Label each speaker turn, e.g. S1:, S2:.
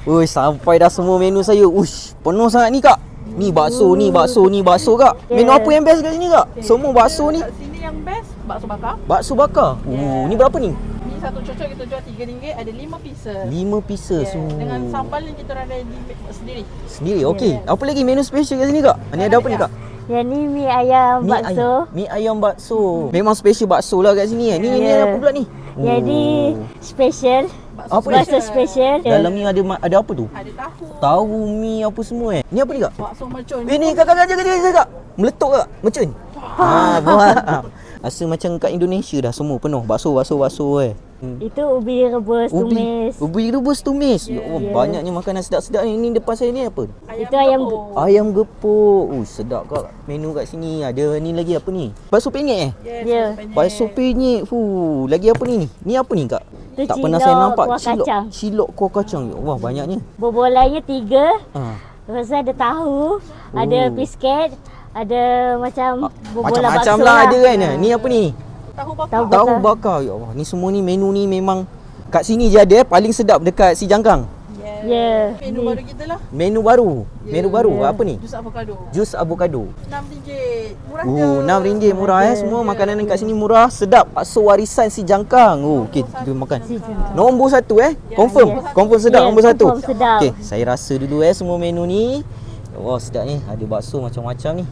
S1: Ui, sampai dah semua menu saya. Ush, penuh sangat ni kak. Ni bakso, ni bakso, ni bakso kak. Menu apa yang best kat sini kak? Semua bakso ni.
S2: Kat sini yang best bakso bakar.
S1: Bakso bakar. Ni berapa ni?
S2: Ni satu cocok kita jual RM3, ada 5 pieces.
S1: 5 pieces.
S2: Dengan sambal yang kita ada sendiri.
S1: Sendiri, okey. Apa lagi menu special kat sini kak? Ni ada apa ni kak?
S3: Yang ni mi ayam bakso.
S1: Mi ayam bakso. Memang special bakso lah kat sini Ni apa pula ni?
S3: Jadi special.
S1: Apa
S3: bakso special.
S1: Dalam ni ada apa tu?
S2: Ada tahu.
S1: Tahu, mi apa semua Ni apa ni kak?
S2: Bakso mercun.
S1: Ni kakak jaga kak. Meletup kak. Mercun. Buat. Rasa macam kat Indonesia dah semua penuh bakso.
S3: Itu ubi rebus tumis.
S1: Ubi rebus tumis. Ya Allah, banyaknya makanan sedap-sedap ni. Ni depan saya ni apa?
S3: Itu ayam
S1: Ayam gepuk. Sedap kak. Menu kat sini ada ni lagi apa ni? Bakso penyet
S2: Yes,
S1: Bakso penyet. Lagi apa ni? Ni apa ni kak?
S3: Itu
S1: tak pernah saya nampak.
S3: kuah kacang.
S1: Cilok kuah kacang. Ya Allah, banyaknya.
S3: Bobolannya 3. Lepas tu ada tahu, ada bisket, ada macam bobolan bakso
S1: macam-macam lah ada kan. Ni apa ni?
S2: Tahu bakar.
S1: Tahu bakar. Ya Allah, ni semua ni menu ni memang kat sini je ada. Paling sedap dekat Si Jangkang.
S3: Ya.
S2: Menu baru kita lah.
S1: Menu baru. Menu baru apa ni?
S2: Jus avocado.
S1: Jus avocado.
S2: RM6. Murah je.
S1: RM6 murah semua makanan kat sini murah, sedap. Bakso warisan Si Jangkang. Okey, kita makan. Nombor 1 Confirm. Confirm sedap nombor 1.
S3: confirm sedap.
S1: Okey, saya rasa dulu semua menu ni. Wah, sedap ni. Ada bakso macam-macam ni.